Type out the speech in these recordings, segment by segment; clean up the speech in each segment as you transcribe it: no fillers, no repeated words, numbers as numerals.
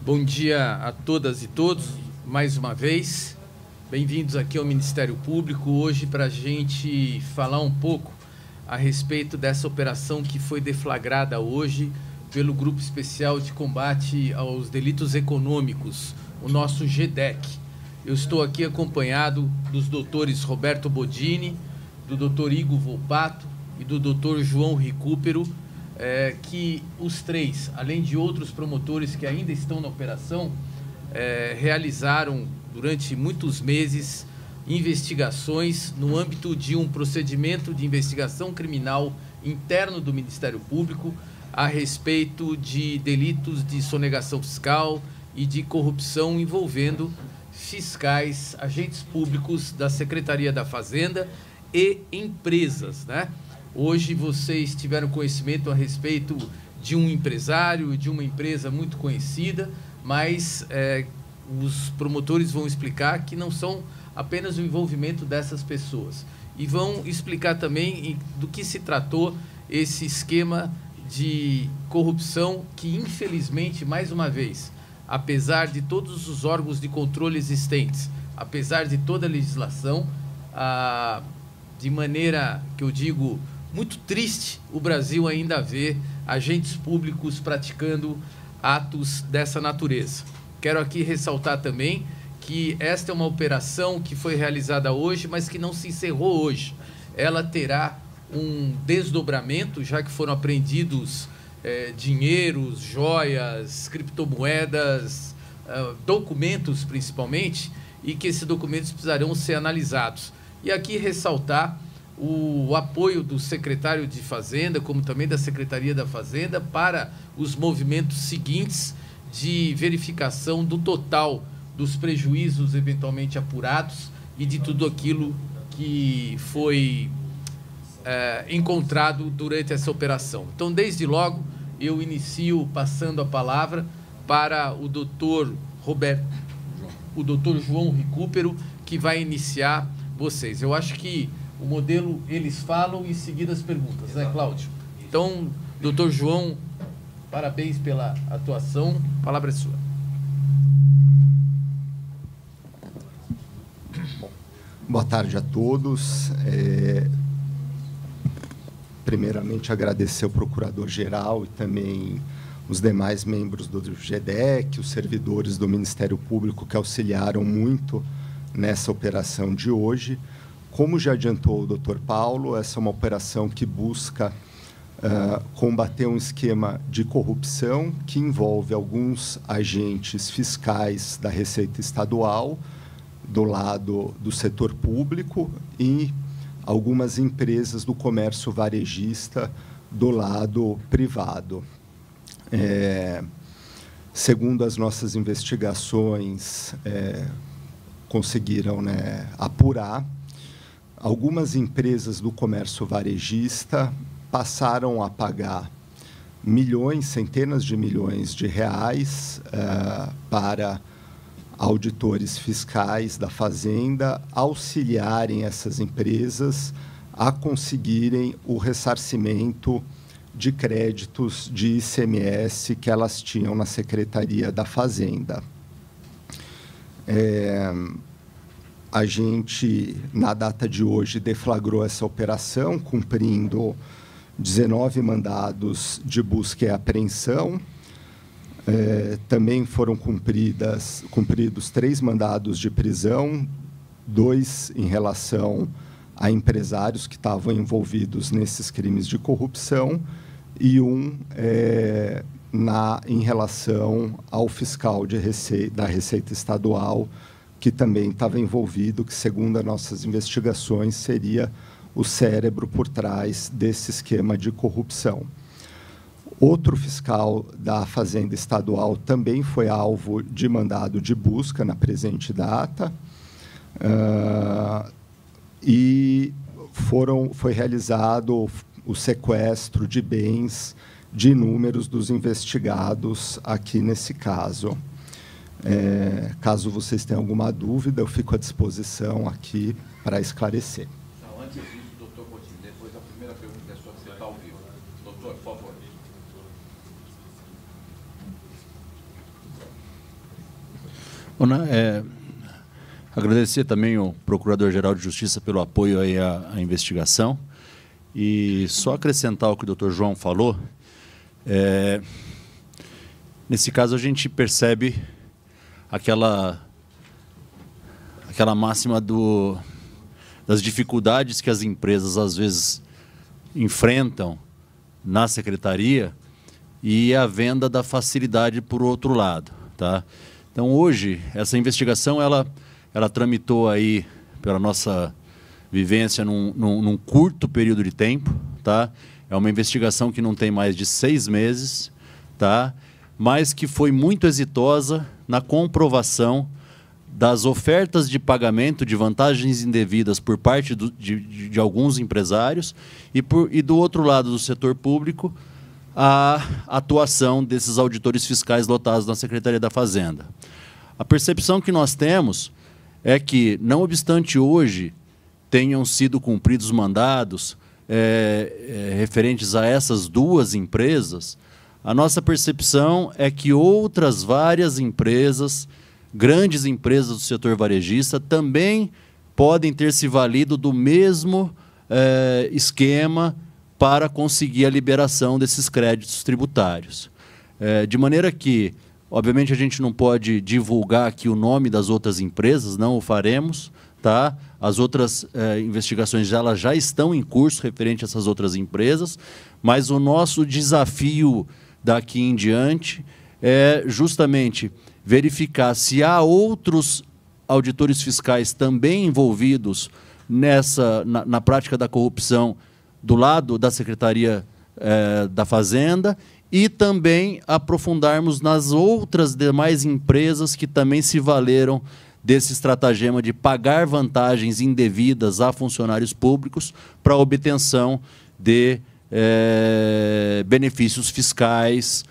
Bom dia a todas e todos, mais uma vez. Bem-vindos aqui ao Ministério Público, hoje para a gente falar um pouco a respeito dessa operação que foi deflagrada hoje pelo Grupo Especial de Combate aos Delitos Econômicos, o nosso GDEC. Eu estou aqui acompanhado dos doutores Roberto Bodini, do doutor Igor Volpato e do doutor João Recupero, que os três, além de outros promotores que ainda estão na operação, realizaram durante muitos meses investigações no âmbito de um procedimento de investigação criminal interno do Ministério Público a respeito de delitos de sonegação fiscal e de corrupção envolvendo fiscais, agentes públicos da Secretaria da Fazenda e empresas, né? Hoje vocês tiveram conhecimento a respeito de um empresário, de uma empresa muito conhecida, mas os promotores vão explicar que não são apenas o envolvimento dessas pessoas. E vão explicar também do que se tratou esse esquema de corrupção que, infelizmente, mais uma vez, apesar de todos os órgãos de controle existentes, apesar de toda a legislação, de maneira que eu digo muito triste, o Brasil ainda vê agentes públicos praticando atos dessa natureza. Quero aqui ressaltar também que esta é uma operação que foi realizada hoje, mas que não se encerrou hoje. Ela terá um desdobramento, já que foram apreendidos dinheiros, joias, criptomoedas, documentos principalmente, e que esses documentos precisarão ser analisados. E aqui ressaltar o apoio do secretário de Fazenda, como também da Secretaria da Fazenda, para os movimentos seguintes de verificação do total dos prejuízos eventualmente apurados e de tudo aquilo que foi encontrado durante essa operação. Então, desde logo, eu inicio passando a palavra para o doutor João Recupero, que vai iniciar vocês. Eu acho que o modelo, eles falam e seguindo as perguntas, né, Cláudio? Então, doutor João, parabéns pela atuação. A palavra é sua. Boa tarde a todos. Primeiramente, agradecer ao Procurador-Geral e também os demais membros do GDEC, os servidores do Ministério Público que auxiliaram muito nessa operação de hoje. Como já adiantou o doutor Paulo, essa é uma operação que busca combater um esquema de corrupção que envolve alguns agentes fiscais da Receita Estadual, do lado do setor público, e algumas empresas do comércio varejista do lado privado. Segundo as nossas investigações, conseguiram, apurar, algumas empresas do comércio varejista passaram a pagar milhões, centenas de milhões de reais para auditores fiscais da Fazenda auxiliarem essas empresas a conseguirem o ressarcimento de créditos de ICMS que elas tinham na Secretaria da Fazenda. A gente, na data de hoje, deflagrou essa operação, cumprindo 19 mandados de busca e apreensão. Também foram cumpridos 3 mandados de prisão, 2 em relação a empresários que estavam envolvidos nesses crimes de corrupção e 1 em relação ao fiscal da Receita Estadual, que também estava envolvido, que, segundo as nossas investigações, seria o cérebro por trás desse esquema de corrupção. Outro fiscal da Fazenda Estadual também foi alvo de mandado de busca na presente data, e foi realizado o sequestro de bens de inúmeros dos investigados aqui nesse caso. Caso vocês tenham alguma dúvida, eu fico à disposição aqui para esclarecer. Não, antes disso, doutor Bodini, depois a primeira pergunta é sua, que você está ao vivo. Doutor, por favor. Agradecer também ao Procurador-Geral de Justiça pelo apoio aí à investigação. E só acrescentar o que o Dr. João falou, nesse caso a gente percebe aquela máxima das dificuldades que as empresas às vezes enfrentam na secretaria e a venda da facilidade por outro lado, tá? Então hoje essa investigação ela tramitou aí pela nossa vivência num curto período de tempo, tá? É uma investigação que não tem mais de 6 meses, tá? Mas que foi muito exitosa na comprovação das ofertas de pagamento de vantagens indevidas por parte de alguns empresários e do outro lado do setor público a atuação desses auditores fiscais lotados na Secretaria da Fazenda. A percepção que nós temos é que, não obstante hoje tenham sido cumpridos mandados referentes a essas duas empresas, a nossa percepção é que outras várias empresas, grandes empresas do setor varejista, também podem ter se valido do mesmo esquema para conseguir a liberação desses créditos tributários. De maneira que, obviamente, a gente não pode divulgar aqui o nome das outras empresas, não o faremos, tá? As outras investigações elas já estão em curso referente a essas outras empresas, mas o nosso desafio daqui em diante é justamente verificar se há outros auditores fiscais também envolvidos na prática da corrupção do lado da Secretaria da Fazenda e também aprofundarmos nas outras demais empresas que também se valeram desse estratagema de pagar vantagens indevidas a funcionários públicos para a obtenção de benefícios fiscais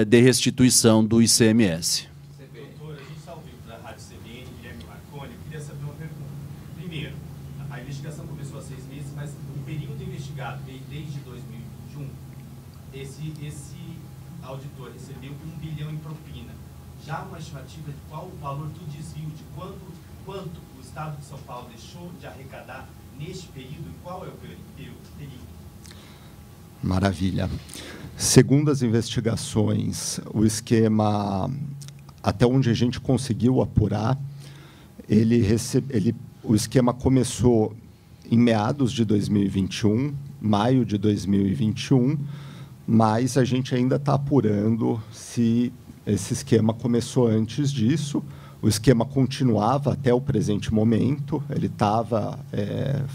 de restituição do ICMS. Doutor, a gente está ao vivo da Rádio CBN, Guilherme Marconi. Eu queria saber uma pergunta. Primeiro, a investigação começou há 6 meses, mas o período investigado veio desde 2021. Esse auditor recebeu 1 bilhão em propina. Já há uma estimativa de qual o valor do desvio, de quanto o Estado de São Paulo deixou de arrecadar neste período e qual é o período? Maravilha. Segundo as investigações, o esquema, até onde a gente conseguiu apurar, o esquema começou em meados de 2021, maio de 2021, mas a gente ainda está apurando se esse esquema começou antes disso. O esquema continuava até o presente momento, ele estava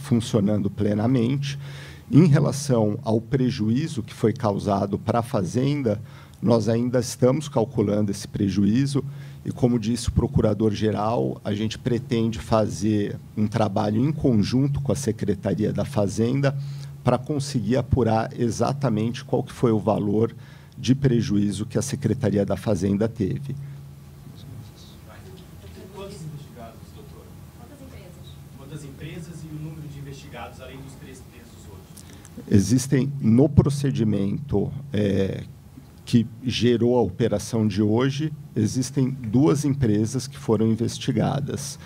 funcionando plenamente. Em relação ao prejuízo que foi causado para a Fazenda, nós ainda estamos calculando esse prejuízo e, como disse o Procurador-Geral, a gente pretende fazer um trabalho em conjunto com a Secretaria da Fazenda para conseguir apurar exatamente qual que foi o valor de prejuízo que a Secretaria da Fazenda teve. Quantos investigados, doutor? Quantas empresas e o número de investigados, além dos 3 presos hoje? Existem, no procedimento que gerou a operação de hoje, existem 2 empresas que foram investigadas.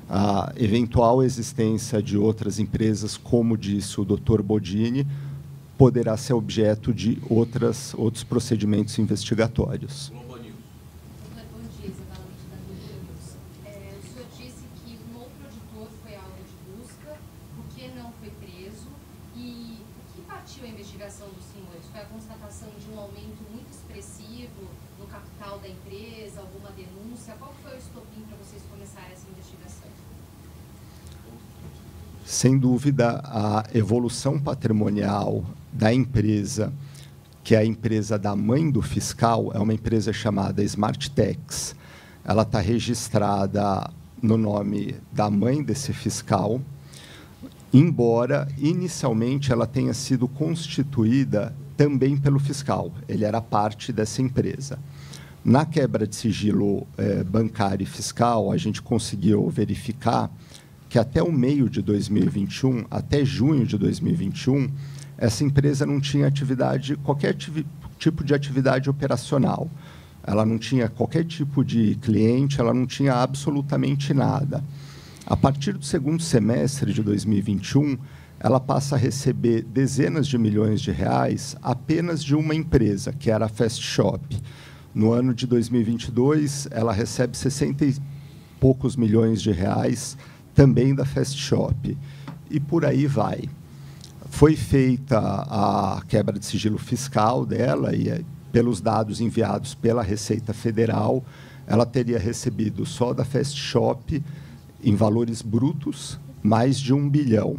A eventual existência de outras empresas, como disse o Dr. Bodini, poderá ser objeto de outros procedimentos investigatórios. Bom dia, exatamente da Globo News. O senhor disse que um outro auditor foi alvo de busca, por que não foi preso? E o que partiu a investigação dos senhores? Foi a constatação de um aumento muito expressivo no capital da empresa, alguma denúncia? Qual foi o estopim para vocês começarem essa investigação? Sem dúvida, a evolução patrimonial da empresa, que é a empresa da mãe do fiscal, é uma empresa chamada Smarttex. Ela está registrada no nome da mãe desse fiscal, embora inicialmente ela tenha sido constituída também pelo fiscal. Ele era parte dessa empresa. Na quebra de sigilo bancário e fiscal, a gente conseguiu verificar que até o meio de 2021, até junho de 2021, essa empresa não tinha qualquer tipo de atividade operacional. ela não tinha qualquer tipo de cliente, ela não tinha absolutamente nada. A partir do segundo semestre de 2021, ela passa a receber dezenas de milhões de reais apenas de uma empresa, que era a Fast Shop. No ano de 2022, ela recebe 60 e poucos milhões de reais também da Fast Shop. E por aí vai. Foi feita a quebra de sigilo fiscal dela e, pelos dados enviados pela Receita Federal, ela teria recebido só da Fast Shop, em valores brutos, mais de R$1 bilhão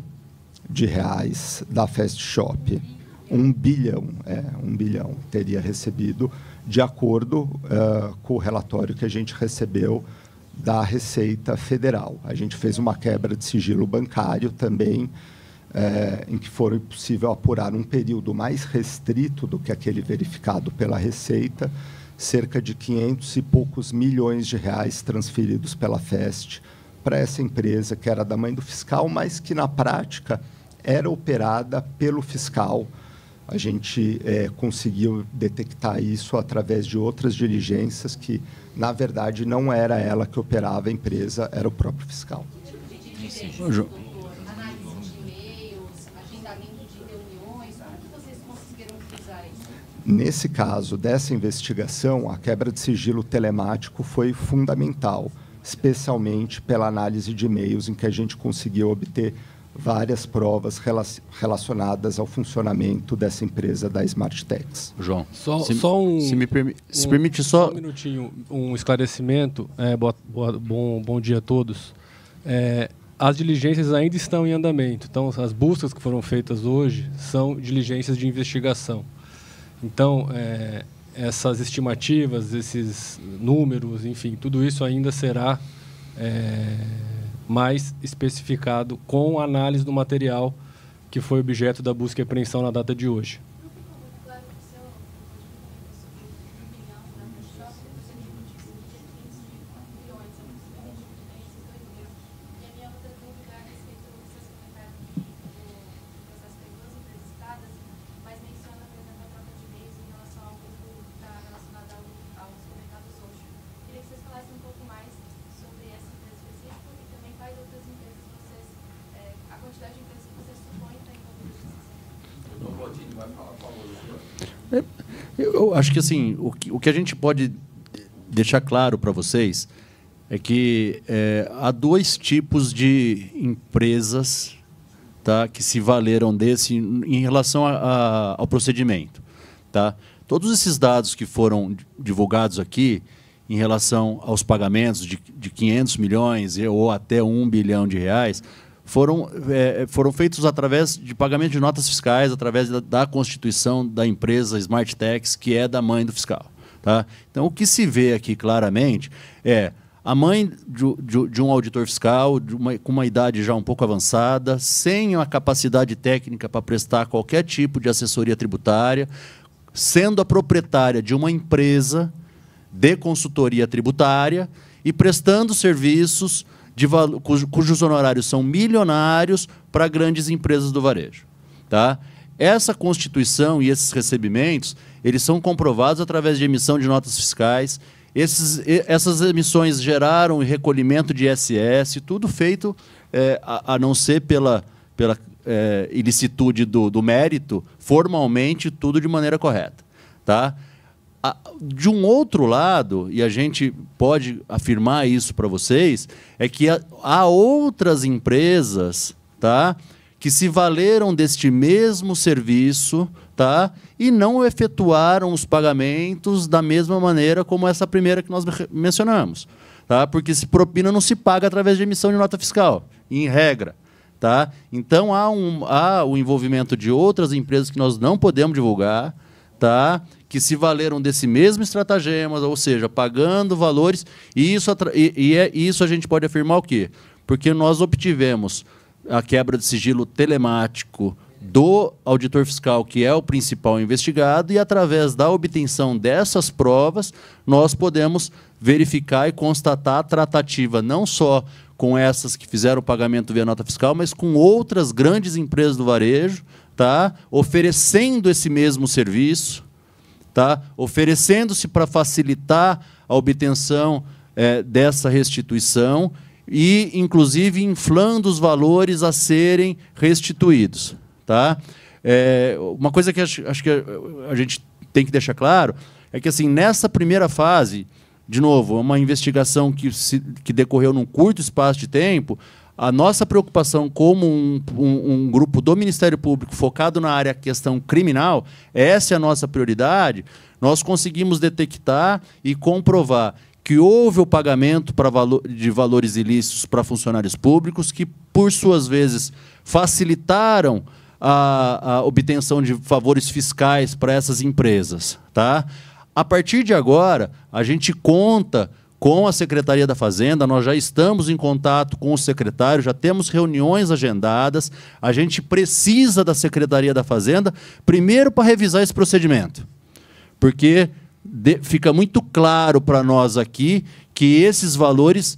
da Fast Shop. R$1 bilhão teria recebido, de acordo com o relatório que a gente recebeu da Receita Federal. A gente fez uma quebra de sigilo bancário também, em que foi possível apurar um período mais restrito do que aquele verificado pela Receita, cerca de 500 e poucos milhões de reais transferidos pela Fast para essa empresa, que era da mãe do fiscal, mas que, na prática, era operada pelo fiscal. A gente conseguiu detectar isso através de outras diligências que, na verdade, não era ela que operava a empresa, era o próprio fiscal. Análise de e-mails, agendamento de reuniões, como que vocês conseguiram utilizar isso? Nesse caso dessa investigação, a quebra de sigilo telemático foi fundamental, especialmente pela análise de e-mails, em que a gente conseguiu obter várias provas relacionadas ao funcionamento dessa empresa da Smarttex. João, se me permite só um minutinho, um esclarecimento. Bom dia a todos. As diligências ainda estão em andamento, então as buscas que foram feitas hoje são diligências de investigação. Então, essas estimativas, esses números, enfim, tudo isso ainda será mais especificado com a análise do material que foi objeto da busca e apreensão na data de hoje. Eu acho que assim, o que a gente pode deixar claro para vocês é que há dois tipos de empresas, tá, que se valeram desse em relação ao procedimento. Tá? Todos esses dados que foram divulgados aqui em relação aos pagamentos de 500 milhões ou até R$1 bilhão foram feitos através de pagamento de notas fiscais, através da constituição da empresa Smarttex, que é da mãe do fiscal. Tá? Então, o que se vê aqui claramente é a mãe de um auditor fiscal com uma idade já um pouco avançada, sem a capacidade técnica para prestar qualquer tipo de assessoria tributária, sendo a proprietária de uma empresa de consultoria tributária e prestando serviços cujos honorários são milionários para grandes empresas do varejo. Tá? Essa constituição e esses recebimentos, eles são comprovados através de emissão de notas fiscais. Essas emissões geraram recolhimento de ISS, tudo feito, a não ser pela ilicitude do mérito, formalmente, tudo de maneira correta. Tá? De um outro lado, e a gente pode afirmar isso para vocês, é que há outras empresas, tá, que se valeram deste mesmo serviço, tá, e não efetuaram os pagamentos da mesma maneira como essa primeira que nós mencionamos. Tá, porque propina não se paga através de emissão de nota fiscal, em regra. Tá? Então, há o envolvimento de outras empresas que nós não podemos divulgar, tá? Que se valeram desse mesmo estratagema, ou seja, pagando valores, e isso a gente pode afirmar o quê? Porque nós obtivemos a quebra de sigilo telemático do auditor fiscal, que é o principal investigado, e através da obtenção dessas provas, nós podemos verificar e constatar a tratativa não só com essas que fizeram o pagamento via nota fiscal, mas com outras grandes empresas do varejo, tá? Oferecendo esse mesmo serviço, tá? Oferecendo-se para facilitar a obtenção dessa restituição e, inclusive, inflando os valores a serem restituídos. Tá? Uma coisa que acho que a gente tem que deixar claro é que, assim, nessa primeira fase, de novo, uma investigação que decorreu num curto espaço de tempo, a nossa preocupação como um grupo do Ministério Público focado na área questão criminal, essa é a nossa prioridade, nós conseguimos detectar e comprovar que houve o pagamento de valores ilícitos para funcionários públicos que, por suas vezes, facilitaram a obtenção de favores fiscais para essas empresas. Tá? A partir de agora, a gente conta com a Secretaria da Fazenda, nós já estamos em contato com o secretário, já temos reuniões agendadas, a gente precisa da Secretaria da Fazenda, primeiro para revisar esse procedimento, porque fica muito claro para nós aqui que esses valores,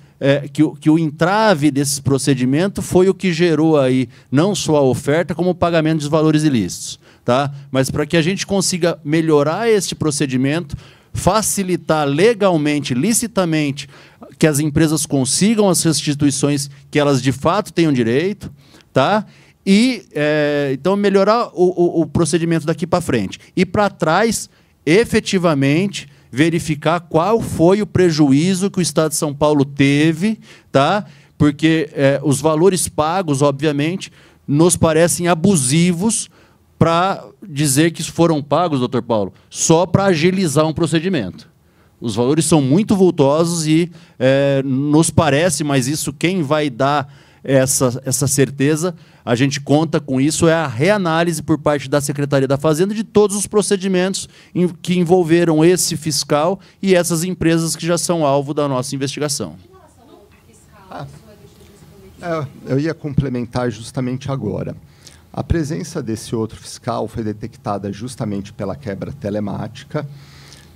que o entrave desse procedimento foi o que gerou aí não só a oferta, como o pagamento dos valores ilícitos. Tá? Mas para que a gente consiga melhorar este procedimento, facilitar legalmente, licitamente, que as empresas consigam as restituições que elas de fato tenham direito, tá? E então melhorar o procedimento daqui para frente. E para trás, efetivamente, verificar qual foi o prejuízo que o Estado de São Paulo teve, tá? Porque os valores pagos, obviamente, nos parecem abusivos para dizer que foram pagos, doutor Paulo, só para agilizar um procedimento. Os valores são muito vultosos e nos parece, mas isso quem vai dar essa certeza, a gente conta com isso, é a reanálise por parte da Secretaria da Fazenda de todos os procedimentos que envolveram esse fiscal e essas empresas que já são alvo da nossa investigação. Em relação ao outro fiscal, a senhora deixou de responder. Eu ia complementar justamente agora. A presença desse outro fiscal foi detectada justamente pela quebra telemática,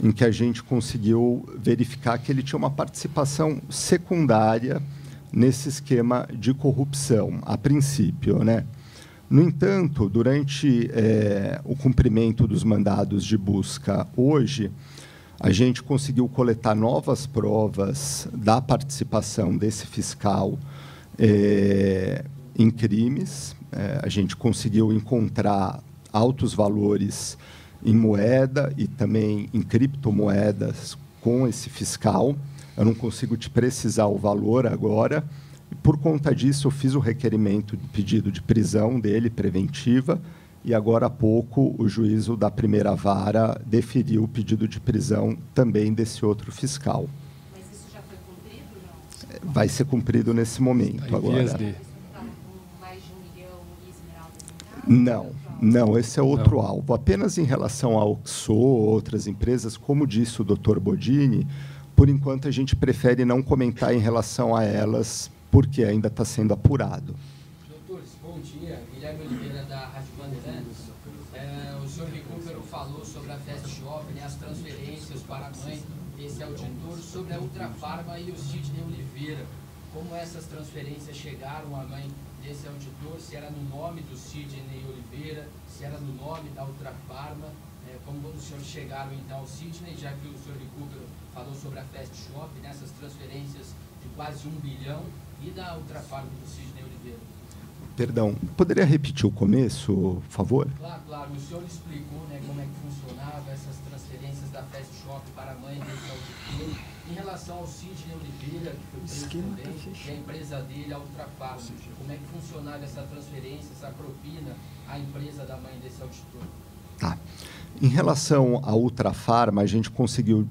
em que a gente conseguiu verificar que ele tinha uma participação secundária nesse esquema de corrupção, a princípio, né? No entanto, durante o cumprimento dos mandados de busca hoje, a gente conseguiu coletar novas provas da participação desse fiscal em crimes. A gente conseguiu encontrar altos valores em moeda e também em criptomoedas com esse fiscal. Eu não consigo te precisar o valor agora. E, por conta disso, eu fiz o requerimento de pedido de prisão dele, preventiva, e agora há pouco o juízo da primeira vara deferiu o pedido de prisão também desse outro fiscal. Mas isso já foi cumprido ou não? Vai ser cumprido nesse momento agora. Não, esse é outro alvo. Apenas em relação ao XO, outras empresas, como disse o Dr. Bodini, por enquanto a gente prefere não comentar em relação a elas, porque ainda está sendo apurado. Doutores, bom dia. Guilherme Oliveira, da Rádio Bandeirantes. O senhor Recupero falou sobre a Fast Shop, né, as transferências para a mãe desse auditor, sobre a Ultrafarma e o Sidney Oliveira. Como essas transferências chegaram à mãe desse auditor, se era no nome do Sidney Oliveira, se era no nome da Ultrafarma, como os senhores chegaram então ao Sidney, já que o senhor Recupero falou sobre a Fast Shop, nessas transferências de quase 1 bilhão, e da Ultrafarma do Sidney Oliveira. Perdão, poderia repetir o começo, por favor? Claro. O senhor explicou, né, como é que funcionava essas transferências da Fast Shop para a mãe desse auditor. Em relação ao Sidney Oliveira, que foi preso também, e a empresa dele, a Ultrafarma, como é que funcionava essa transferência, essa propina à empresa da mãe desse auditor? Tá. Em relação à Ultrafarma, a gente conseguiu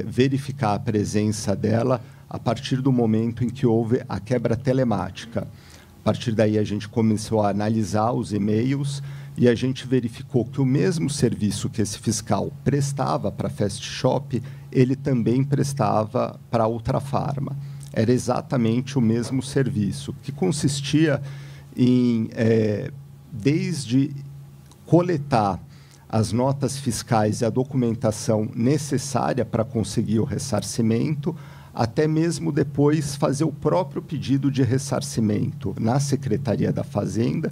verificar a presença dela a partir do momento em que houve a quebra telemática. A partir daí, a gente começou a analisar os e-mails e a gente verificou que o mesmo serviço que esse fiscal prestava para a Fast Shop, ele também prestava para a Ultrafarma. Era exatamente o mesmo serviço, que consistia em, desde coletar as notas fiscais e a documentação necessária para conseguir o ressarcimento, até mesmo depois fazer o próprio pedido de ressarcimento na Secretaria da Fazenda,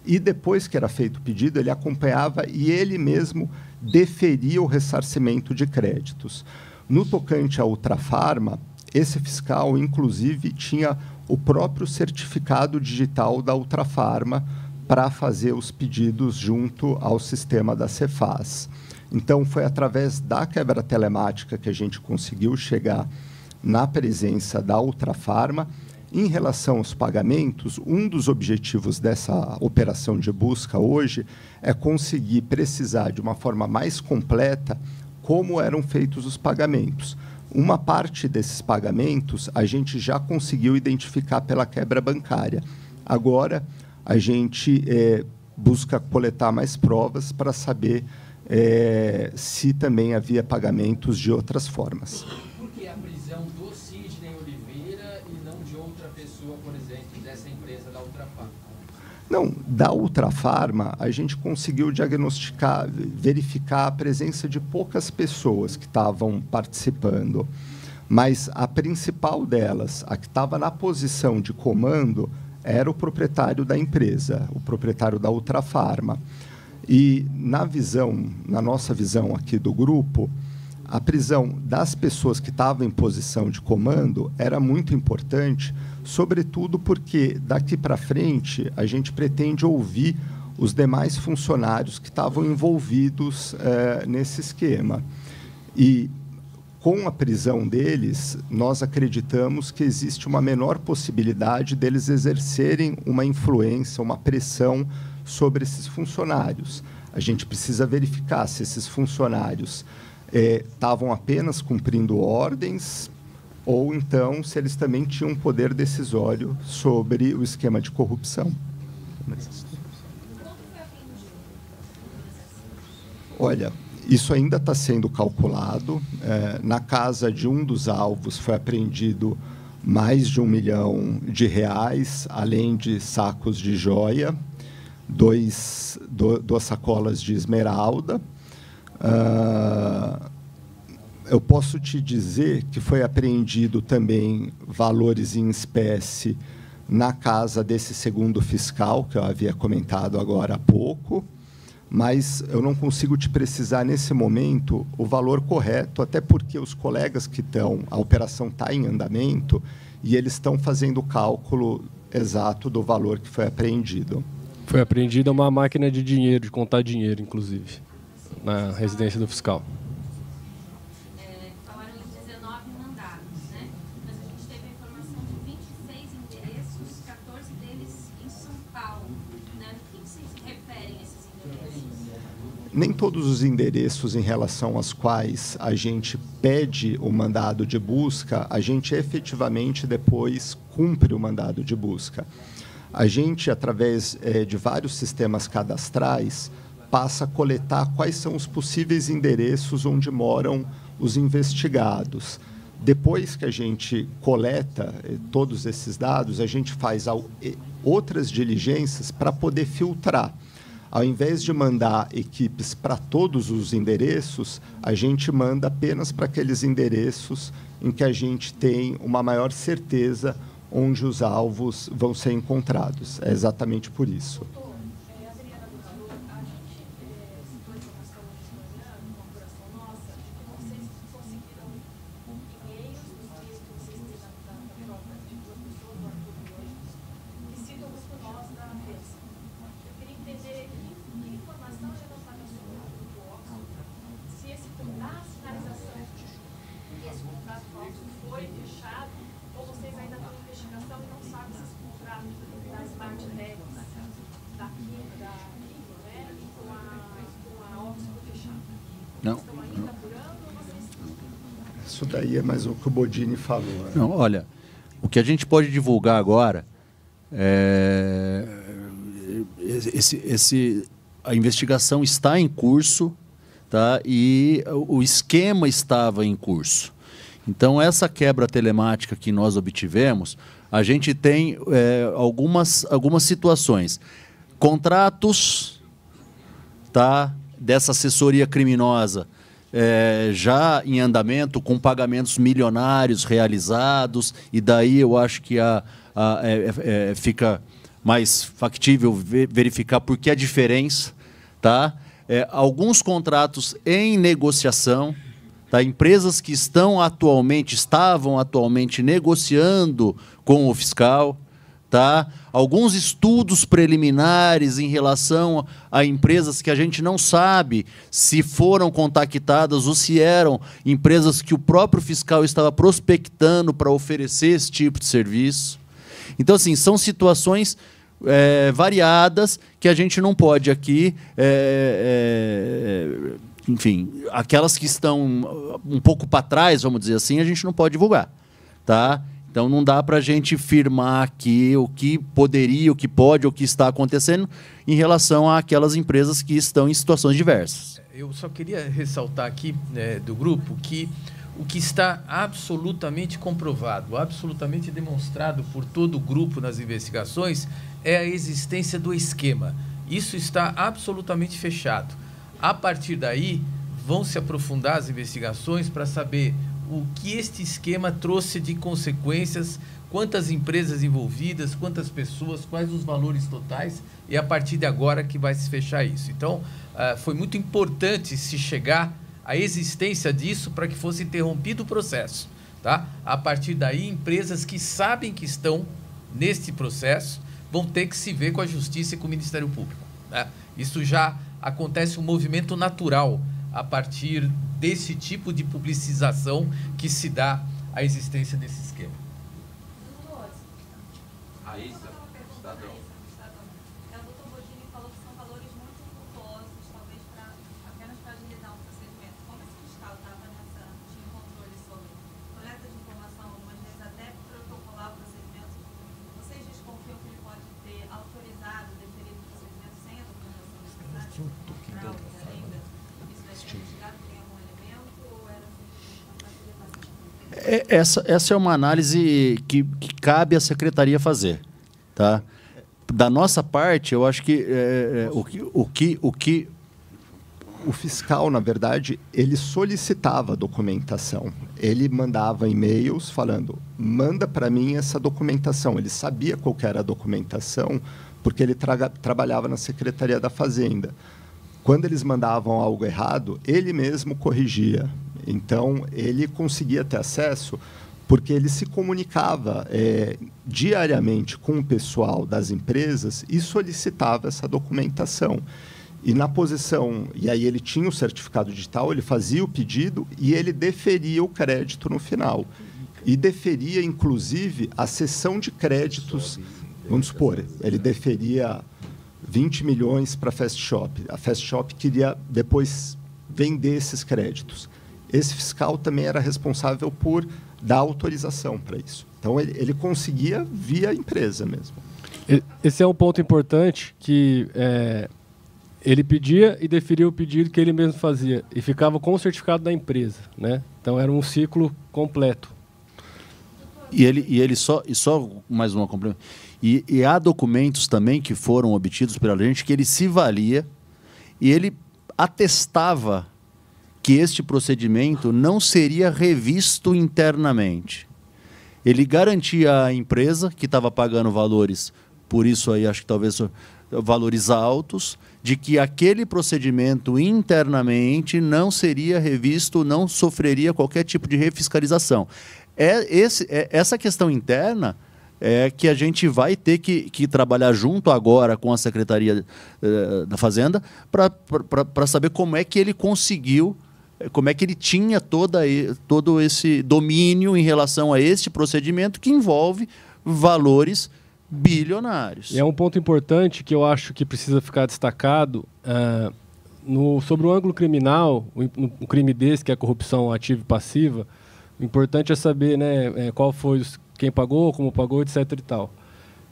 e depois que era feito o pedido, ele acompanhava e ele mesmo deferia o ressarcimento de créditos. No tocante à Ultrafarma, esse fiscal, inclusive, tinha o próprio certificado digital da Ultrafarma para fazer os pedidos junto ao sistema da Cefaz. Então, foi através da quebra telemática que a gente conseguiu chegar na presença da Ultrafarma. Em relação aos pagamentos, um dos objetivos dessa operação de busca hoje é conseguir precisar de uma forma mais completa como eram feitos os pagamentos. Uma parte desses pagamentos a gente já conseguiu identificar pela quebra bancária. Agora, a gente busca coletar mais provas para saber se também havia pagamentos de outras formas. Por que a prisão do Sidney Oliveira e não de outra pessoa, por exemplo, dessa empresa da Ultrafarma? Não, da Ultrafarma, a gente conseguiu diagnosticar, verificar a presença de poucas pessoas que estavam participando, mas a principal delas, a que estava na posição de comando, era o proprietário da empresa, o proprietário da Ultrafarma. E na nossa visão aqui do grupo, a prisão das pessoas que estavam em posição de comando era muito importante, sobretudo porque daqui para frente a gente pretende ouvir os demais funcionários que estavam envolvidos nesse esquema. E com a prisão deles, nós acreditamos que existe uma menor possibilidade deles exercerem uma influência, uma pressão sobre esses funcionários. A gente precisa verificar se esses funcionários estavam apenas cumprindo ordens ou então se eles também tinham poder decisório sobre o esquema de corrupção. Olha, isso ainda está sendo calculado. Na casa de um dos alvos foi apreendido mais de R$1 milhão, além de sacos de joia, duas sacolas de esmeralda. Eu posso te dizer que foi apreendido também valores em espécie na casa desse segundo fiscal, que eu havia comentado agora há pouco, mas eu não consigo te precisar nesse momento o valor correto, até porque os colegas que estão, a operação está em andamento e eles estão fazendo o cálculo exato do valor que foi apreendido. Foi apreendida uma máquina de dinheiro, de contar dinheiro, inclusive, na residência do fiscal. Falaram em 19 mandados, né? Mas a gente teve a informação de 26 endereços, 14 deles em São Paulo, né? O que vocês referem a esses endereços? Nem todos os endereços em relação aos quais a gente pede o mandado de busca, a gente efetivamente depois cumpre o mandado de busca. A gente, através de vários sistemas cadastrais, passa a coletar quais são os possíveis endereços onde moram os investigados. Depois que a gente coleta todos esses dados, a gente faz outras diligências para poder filtrar. Ao invés de mandar equipes para todos os endereços, a gente manda apenas para aqueles endereços em que a gente tem uma maior certeza onde os alvos vão ser encontrados. É exatamente por isso. Adriana do Calor, a gente citou a informação hoje de manhã, numa apuração nossa, de que vocês conseguiram e-mails dos dias que vocês têm da troca de duas pessoas, o Arthur e hoje, que citam os nós da imprensa. Eu queria entender que informação já não está mencionada no Oxford, se esse na sinalização esse contrato com o Oxford foi fechado, ou vocês ainda estão em investigação e não sabem se esse contrato da Smart Tags da Kindle, né, e com a Oxford fechada. Não. Estão ainda apurando ou vocês... Isso daí é mais o que o Bodini falou. Né? Não, olha, o que a gente pode divulgar agora a investigação está em curso, tá? E o esquema estava em curso. Então, essa quebra telemática que nós obtivemos, a gente tem algumas situações. Contratos, tá, dessa assessoria criminosa já em andamento, com pagamentos milionários realizados, e daí eu acho que fica mais factível verificar por que a diferença, tá? alguns contratos em negociação, tá? Empresas que estavam atualmente negociando com o fiscal, tá? Alguns estudos preliminares em relação a empresas que a gente não sabe se foram contactadas ou se eram empresas que o próprio fiscal estava prospectando para oferecer esse tipo de serviço. Então, assim, são situações variadas que a gente não pode aqui... enfim, aquelas que estão um pouco para trás, vamos dizer assim, a gente não pode divulgar, tá? Então, não dá para a gente firmar aqui o que poderia, o que pode, o que está acontecendo em relação àquelas empresas que estão em situações diversas. Eu só queria ressaltar aqui do grupo que o que está absolutamente comprovado, absolutamente demonstrado por todo o grupo nas investigações é a existência do esquema. Isso está absolutamente fechado. A partir daí, vão se aprofundar as investigações para saber o que este esquema trouxe de consequências, quantas empresas envolvidas, quantas pessoas, quais os valores totais, e a partir de agora que vai se fechar isso. Então, foi muito importante se chegar à existência disso para que fosse interrompido o processo, tá? A partir daí, empresas que sabem que estão neste processo vão ter que se ver com a Justiça e com o Ministério Público, né? Isso já acontece um movimento natural a partir desse tipo de publicização que se dá à existência desse esquema. Raíssa, cidadão. O doutor Bodini falou que são valores muito vultuosos, talvez apenas para agilizar um procedimento. Como esse fiscal tinha controle sobre coleta de informação, algumas vezes até protocolar o procedimento, vocês desconfiam que ele pode ter autorizado, deferido o procedimento sem a documentação necessária? Ainda? Isso vai ser investigado? Tem algum elemento ou era Essa é uma análise que cabe à secretaria fazer, tá? Da nossa parte, eu acho que o fiscal, na verdade, ele solicitava documentação. Ele mandava e-mails falando, manda para mim essa documentação. Ele sabia qual que era a documentação, porque ele trabalhava na Secretaria da Fazenda. Quando eles mandavam algo errado, ele mesmo corrigia. Então, ele conseguia ter acesso porque ele se comunicava diariamente com o pessoal das empresas e solicitava essa documentação. E na posição, e aí ele tinha o certificado digital, ele fazia o pedido e ele deferia o crédito no final. E deferia, inclusive, a cessão de créditos. Vamos supor, ele deferia 20 milhões para a Fast Shop. A Fast Shop queria depois vender esses créditos. Esse fiscal também era responsável por dar autorização para isso. Então, ele conseguia via empresa mesmo. Esse é um ponto importante que ele pedia e deferia o pedido que ele mesmo fazia e ficava com o certificado da empresa, né? Então, era um ciclo completo. E só mais uma complemento. E há documentos também que foram obtidos pela gente que ele se valia e ele atestava que este procedimento não seria revisto internamente. Ele garantia à empresa, que estava pagando valores, por isso aí acho que talvez valores altos, de que aquele procedimento internamente não seria revisto, não sofreria qualquer tipo de refiscalização. Essa questão interna é que a gente vai ter que trabalhar junto agora com a Secretaria da Fazenda para saber como é que ele conseguiu, como é que ele tinha todo esse domínio em relação a este procedimento que envolve valores bilionários. E é um ponto importante que eu acho que precisa ficar destacado sobre o ângulo criminal, um crime desse, que é a corrupção ativa e passiva. O importante é saber, né, qual foi quem pagou, como pagou, etc. e tal.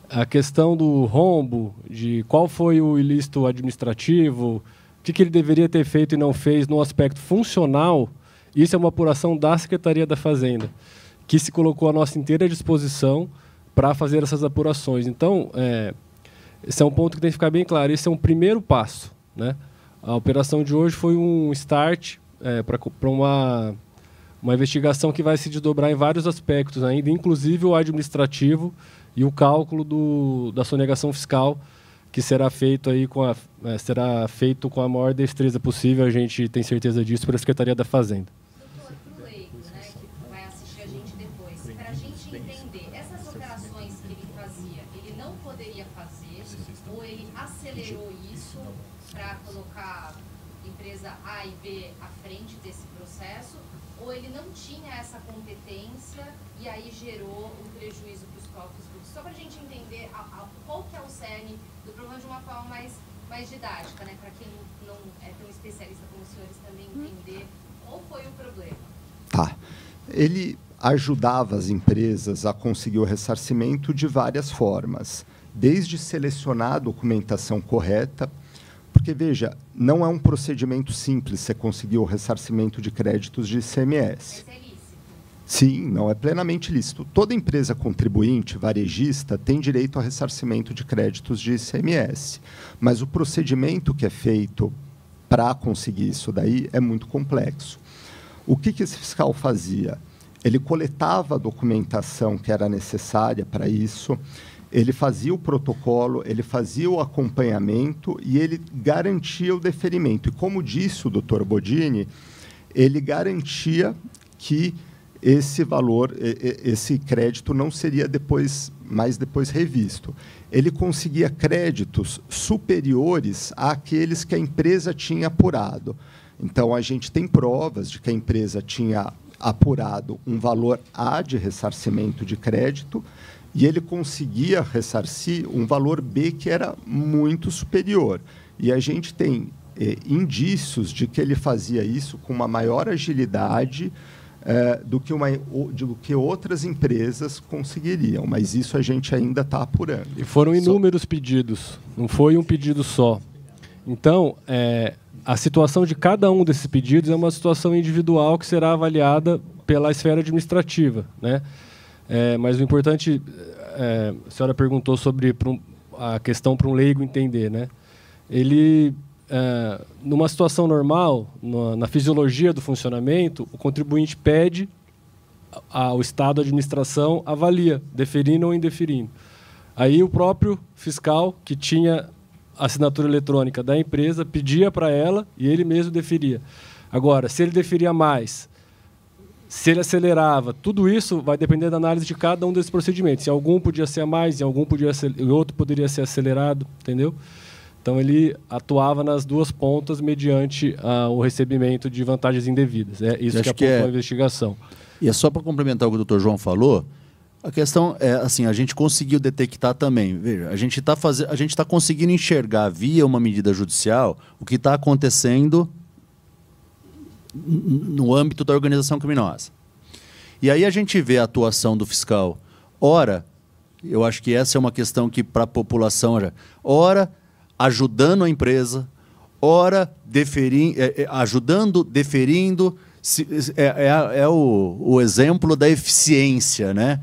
A questão do rombo, de qual foi o ilícito administrativo, o que ele deveria ter feito e não fez no aspecto funcional, isso é uma apuração da Secretaria da Fazenda, que se colocou à nossa inteira disposição para fazer essas apurações. Então, esse é um ponto que tem que ficar bem claro. Esse é um primeiro passo, né? A operação de hoje foi um start para uma investigação que vai se desdobrar em vários aspectos ainda, inclusive o administrativo e o cálculo da sonegação fiscal, que será feito aí será feito com a maior destreza possível, a gente tem certeza disso, pela Secretaria da Fazenda. Doutor, para o leigo, né, que vai assistir a gente depois, para a gente entender, essas operações que ele fazia, ele não poderia fazer, ou ele acelerou isso para colocar empresa A e B à frente desse processo, ou ele não tinha essa competência e aí gerou um prejuízo para os cofres públicos? Só para a gente entender qual que é o cerne do problema de uma forma mais didática, né? Para quem não é tão especialista como os senhores também entender qual foi o problema. Tá. Ele ajudava as empresas a conseguir o ressarcimento de várias formas, desde selecionar a documentação correta, porque, veja, não é um procedimento simples você conseguir o ressarcimento de créditos de ICMS. Mas é lícito? Sim, não é plenamente lícito. Toda empresa contribuinte, varejista, tem direito a ressarcimento de créditos de ICMS. Mas o procedimento que é feito para conseguir isso daí é muito complexo. O que esse fiscal fazia? Ele coletava a documentação que era necessária para isso, ele fazia o protocolo, ele fazia o acompanhamento e ele garantia o deferimento. E como disse o doutor Bodini, ele garantia que esse valor, esse crédito não seria mais depois revisto. Ele conseguia créditos superiores àqueles que a empresa tinha apurado. Então, a gente tem provas de que a empresa tinha apurado um valor A de ressarcimento de crédito e ele conseguia ressarcir um valor B que era muito superior. E a gente tem indícios de que ele fazia isso com uma maior agilidade do que outras empresas conseguiriam, mas isso a gente ainda está apurando. E foram inúmeros pedidos, não foi um pedido só. Então, a situação de cada um desses pedidos é uma situação individual que será avaliada pela esfera administrativa, né? Mas o importante, a senhora perguntou sobre a questão para um leigo entender, né? Ele, numa situação normal, na fisiologia do funcionamento, o contribuinte pede, o Estado, a administração, avalia, deferindo ou indeferindo. Aí o próprio fiscal, que tinha a assinatura eletrônica da empresa, pedia para ela e ele mesmo deferia. Agora, se ele deferia mais, se ele acelerava, tudo isso vai depender da análise de cada um desses procedimentos. Se algum podia ser a mais, e outro poderia ser acelerado, entendeu? Então, ele atuava nas duas pontas mediante o recebimento de vantagens indevidas. É isso que apontou a investigação. E é só para complementar o que o doutor João falou, a questão é assim, a gente conseguiu detectar também. Veja, a gente está conseguindo enxergar via uma medida judicial o que está acontecendo no âmbito da organização criminosa. E aí a gente vê a atuação do fiscal. Ora, eu acho que essa é uma questão que para a população, ora ajudando a empresa, ora ajudando, deferindo, o exemplo da eficiência, né?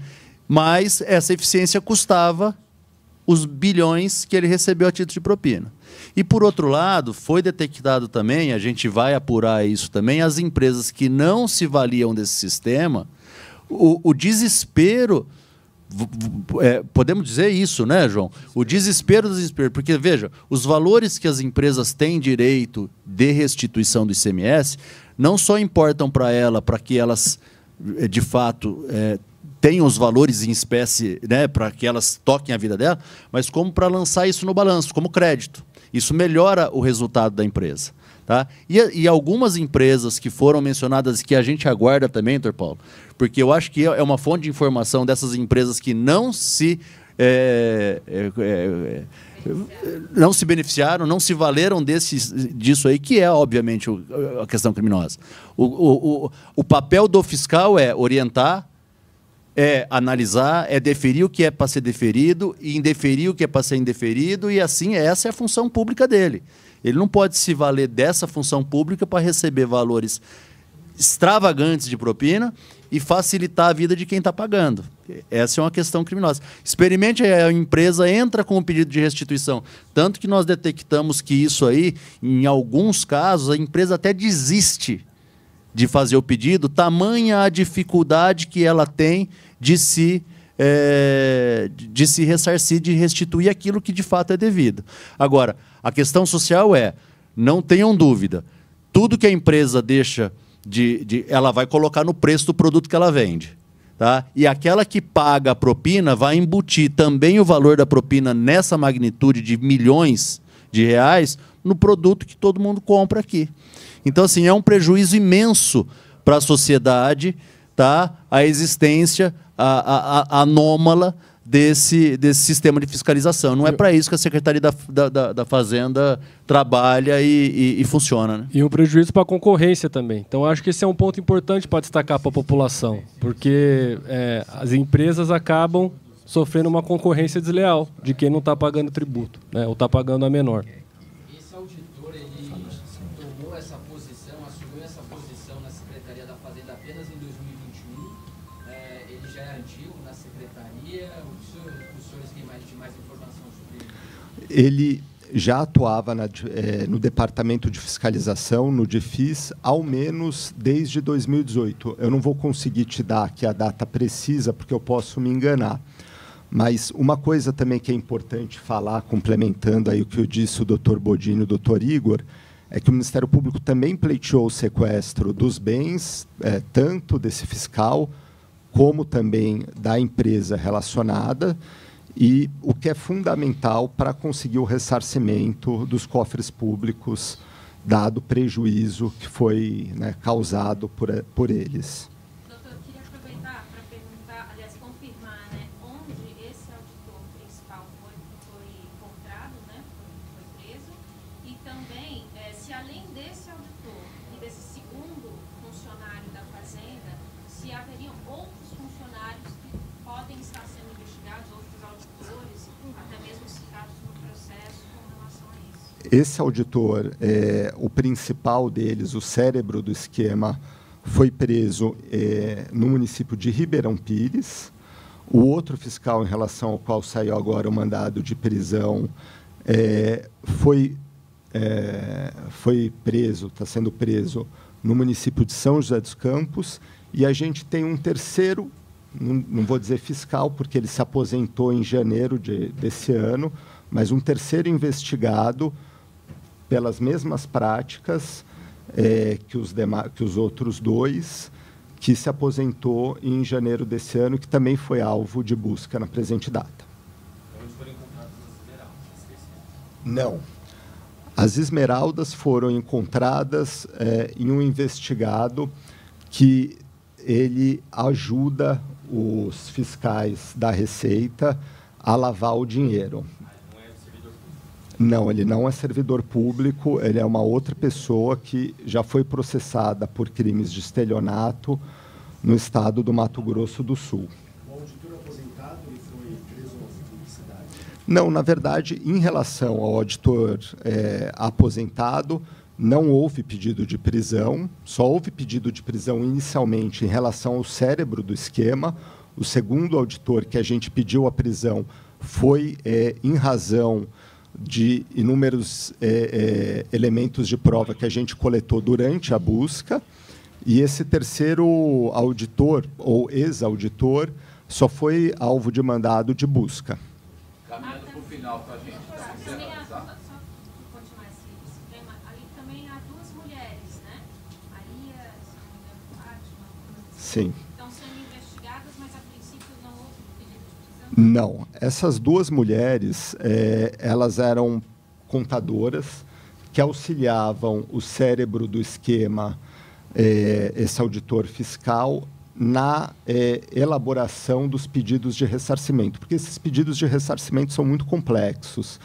Mas essa eficiência custava os bilhões que ele recebeu a título de propina. E, por outro lado, foi detectado também, a gente vai apurar isso também, as empresas que não se valiam desse sistema, o desespero, podemos dizer isso, né, João? O desespero do desespero, porque, veja, os valores que as empresas têm direito de restituição do ICMS não só importam para ela, para que elas, de fato, tenham os valores em espécie, né, para que elas toquem a vida dela, mas como para lançar isso no balanço, como crédito. Isso melhora o resultado da empresa. Tá? E algumas empresas que foram mencionadas, que a gente aguarda também, doutor Paulo, porque eu acho que é uma fonte de informação dessas empresas que não se beneficiaram, não se valeram disso aí, que é, obviamente, a questão criminosa. O papel do fiscal é orientar, é analisar, é deferir o que é para ser deferido e indeferir o que é para ser indeferido, e assim, essa é a função pública dele. Ele não pode se valer dessa função pública para receber valores extravagantes de propina e facilitar a vida de quem está pagando. Essa é uma questão criminosa. Experimente, a empresa entra com o pedido de restituição. Tanto que nós detectamos que isso aí, em alguns casos, a empresa até desiste de fazer o pedido, tamanha a dificuldade que ela tem de se de se ressarcir, de restituir aquilo que de fato é devido. Agora, a questão social não tenham dúvida, tudo que a empresa deixa ela vai colocar no preço do produto que ela vende. Tá? E aquela que paga a propina vai embutir também o valor da propina nessa magnitude de milhões de reais no produto que todo mundo compra aqui. Então, assim, é um prejuízo imenso para a sociedade, tá? A existência anômala desse sistema de fiscalização. Não é para isso que a Secretaria da Fazenda trabalha e funciona. Né? E um prejuízo para a concorrência também. Então, acho que esse é um ponto importante para destacar para a população, porque as empresas acabam sofrendo uma concorrência desleal de quem não está pagando tributo, né? Ou está pagando a menor. Esse auditor, ele tomou essa posição, assumiu essa posição na Secretaria da Fazenda apenas em 2021. Ele já é antigo na Secretaria. Os senhores têm mais informação sobre ele? Ele já atuava no Departamento de Fiscalização, no DIFIS, ao menos desde 2018. Eu não vou conseguir te dar aqui a data precisa, porque eu posso me enganar. Mas uma coisa também que é importante falar, complementando aí o que eu disse o Dr. Bodini e o Dr. Igor, é que o Ministério Público também pleiteou o sequestro dos bens, tanto desse fiscal, como também da empresa relacionada, e o que é fundamental para conseguir o ressarcimento dos cofres públicos, dado o prejuízo que foi, né, causado por eles. Doutor, eu queria aproveitar para perguntar, aliás, confirmar, né, onde esse auditor principal foi encontrado, né, foi preso, e também se além desse auditor e desse segundo funcionário da Fazenda, se haveriam outros funcionários que podem estar sendo investigados, outros auditores, até mesmo citados no processo com relação a isso. Esse auditor, o principal deles, o cérebro do esquema, foi preso no município de Ribeirão Pires. O outro fiscal, em relação ao qual saiu agora o mandado de prisão, foi preso, está sendo preso no município de São José dos Campos. E a gente tem um terceiro, não vou dizer fiscal, porque ele se aposentou em janeiro desse ano, mas um terceiro investigado pelas mesmas práticas que os outros dois, que se aposentou em janeiro desse ano, que também foi alvo de busca na presente data. Onde foram encontradas as esmeraldas? Não. As esmeraldas foram encontradas em um investigado que ele ajuda os fiscais da Receita a lavar o dinheiro. Não, ele não é servidor público, ele é uma outra pessoa que já foi processada por crimes de estelionato no estado do Mato Grosso do Sul. O auditor aposentado ele foi preso na publicidade? Não, na verdade, em relação ao auditor aposentado, não houve pedido de prisão, só houve pedido de prisão inicialmente em relação ao cérebro do esquema. O segundo auditor que a gente pediu a prisão foi em razão de inúmeros elementos de prova que a gente coletou durante a busca, e esse terceiro auditor, ou ex-auditor, só foi alvo de mandado de busca. Caminhando para o final, tá, gente? Só continuar esse tema, ali também há duas mulheres, né? Maria, Fátima. Sim. Estão sendo investigadas, mas a princípio não houve pedido de prisão? Não. Essas duas mulheres, elas eram contadoras que auxiliavam o cérebro do esquema, esse auditor fiscal, na elaboração dos pedidos de ressarcimento, porque esses pedidos de ressarcimento são muito complexos.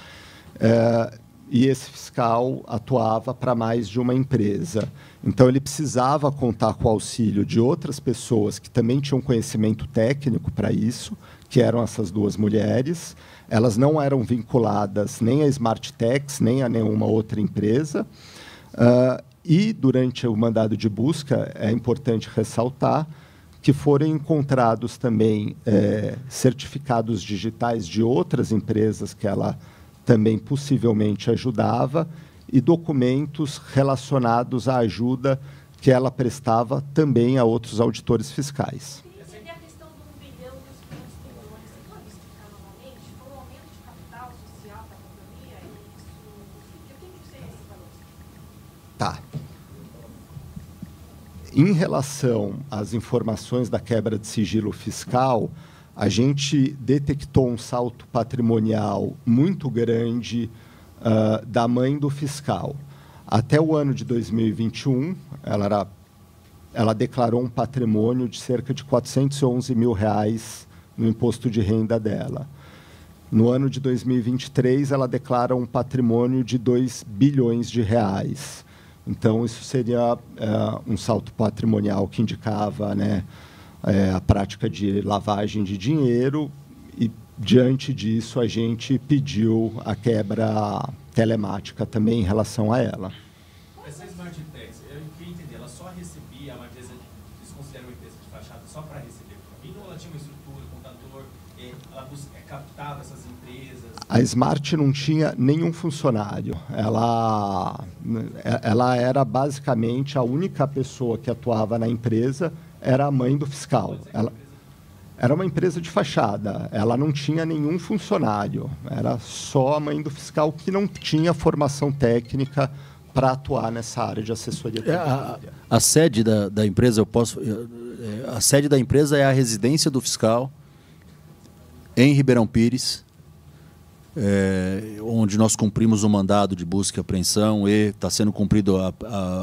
E esse fiscal atuava para mais de uma empresa. Então, ele precisava contar com o auxílio de outras pessoas que também tinham conhecimento técnico para isso, que eram essas duas mulheres. Elas não eram vinculadas nem a Smarttex, nem a nenhuma outra empresa. E, durante o mandado de busca, é importante ressaltar que foram encontrados também certificados digitais de outras empresas que ela também possivelmente ajudava, e documentos relacionados à ajuda que ela prestava também a outros auditores fiscais. Seria a questão do 1 bilhão dos 500 milhões Em relação às informações da quebra de sigilo fiscal, a gente detectou um salto patrimonial muito grande da mãe do fiscal. Até o ano de 2021, ela declarou um patrimônio de cerca de R$411 mil no imposto de renda dela. No ano de 2023, ela declara um patrimônio de R$2 bilhões. Então, isso seria um salto patrimonial que indicava, né, a prática de lavagem de dinheiro, e, diante disso, a gente pediu a quebra telemática também em relação a ela. Essa Smart Tax, eu queria entender, ela só recebia uma empresa, eles consideram uma empresa de fachada só para receber propina, ou ela tinha uma estrutura, contador, ela captava essas empresas? A Smart não tinha nenhum funcionário. Ela era basicamente a única pessoa que atuava na empresa, era a mãe do fiscal. Ela era uma empresa de fachada, ela não tinha nenhum funcionário, era só a mãe do fiscal que não tinha formação técnica para atuar nessa área de assessoria tributária. A sede da empresa, a sede da empresa é a residência do fiscal em Ribeirão Pires, onde nós cumprimos o mandado de busca e apreensão e está sendo cumprido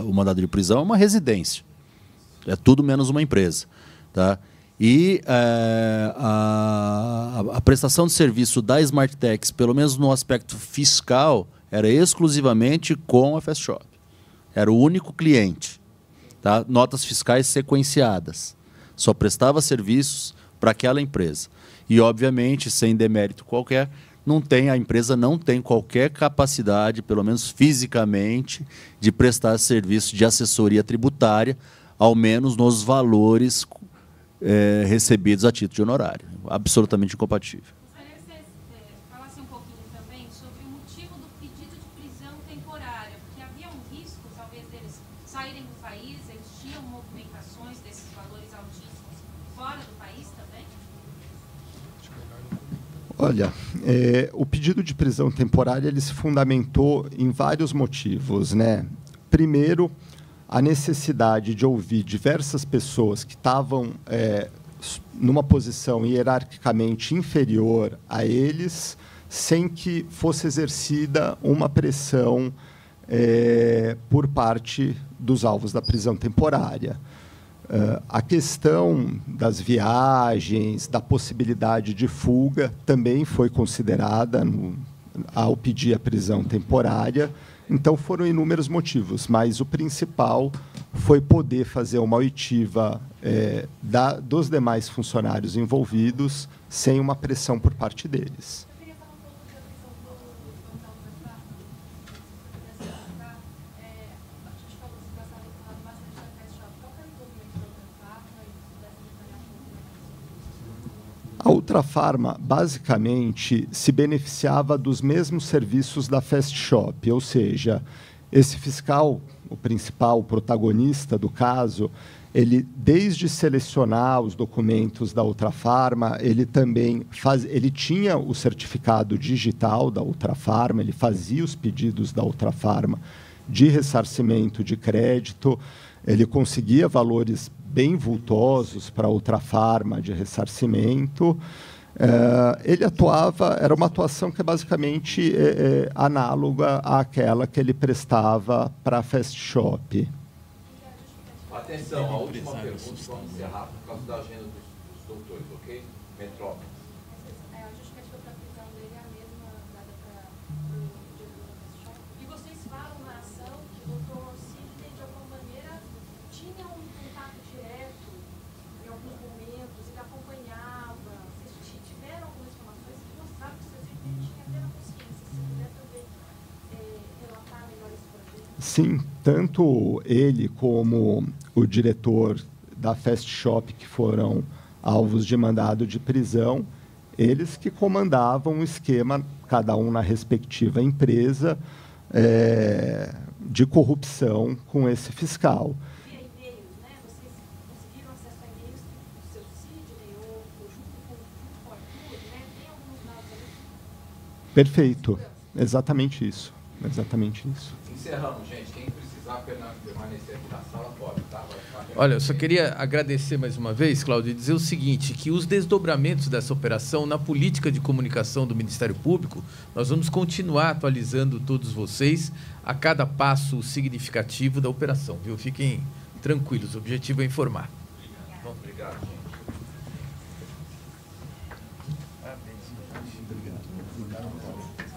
o mandado de prisão. É uma residência, é tudo menos uma empresa, tá? E a prestação de serviço da Smart Tax, pelo menos no aspecto fiscal, era exclusivamente com a Fast Shop. Era o único cliente, tá? Notas fiscais sequenciadas. Só prestava serviços para aquela empresa. E, obviamente, sem demérito qualquer, a empresa não tem qualquer capacidade, pelo menos fisicamente, de prestar serviço de assessoria tributária, ao menos nos valores recebidos a título de honorário. Absolutamente incompatível. Gostaria que você falasse um pouquinho também sobre o motivo do pedido de prisão temporária, porque havia um risco, talvez, deles saírem do país, existiam movimentações desses valores altíssimos fora do país também? Olha, o pedido de prisão temporária ele se fundamentou em vários motivos, né? Primeiro, a necessidade de ouvir diversas pessoas que estavam numa posição hierarquicamente inferior a eles, sem que fosse exercida uma pressão por parte dos alvos da prisão temporária. A questão das viagens, da possibilidade de fuga, também foi considerada ao pedir a prisão temporária. Então, foram inúmeros motivos, mas o principal foi poder fazer uma oitiva dos demais funcionários envolvidos sem uma pressão por parte deles. Eu queria falar um pouco da prisão do Ultrafar. A gente falou que você estava falando bastante da Fast Shop. Qual era o envolvimento do Ultrafar? A Ultrafarma, basicamente, se beneficiava dos mesmos serviços da Fast Shop, ou seja, esse fiscal, o principal protagonista do caso, ele, desde selecionar os documentos da Ultrafarma, ele também ele tinha o certificado digital da Ultrafarma, ele fazia os pedidos da Ultrafarma de ressarcimento de crédito, ele conseguia valores bem vultosos para a Ultrafarma de ressarcimento. Ele atuava, era uma atuação que é basicamente análoga àquela que ele prestava para a Fast Shop. Atenção, a última pergunta, vamos encerrar por causa da agenda dos doutores, ok? Metrópolis. A justificativa para a prisão dele é a mesma dada para o diretor da Fast Shop. E vocês falam na ação que o doutor Sidney, de alguma maneira, tinha um contato direto em alguns momentos, ele acompanhava. Vocês tiveram algumas informações que mostravam que o seu Sidney tinha plena consciência. Se puder também relatar melhor esse projeto. Sim, tanto ele como o diretor da Fast Shop, que foram alvos de mandado de prisão, eles que comandavam o esquema, cada um na respectiva empresa, de corrupção com esse fiscal. Via e-mails, né? Vocês conseguiram acesso a e-mails do seu Sidney ou junto com o Arthur, né? Tem alguns dados ali? Perfeito, exatamente isso. Exatamente isso. Encerramos, gente. Quem precisa precisar permanecer aqui na sala, pode, tá? Olha, eu só queria agradecer mais uma vez, Cláudio, e dizer o seguinte, que os desdobramentos dessa operação na política de comunicação do Ministério Público, nós vamos continuar atualizando todos vocês a cada passo significativo da operação, viu? Fiquem tranquilos, o objetivo é informar. Obrigado, gente. Obrigado.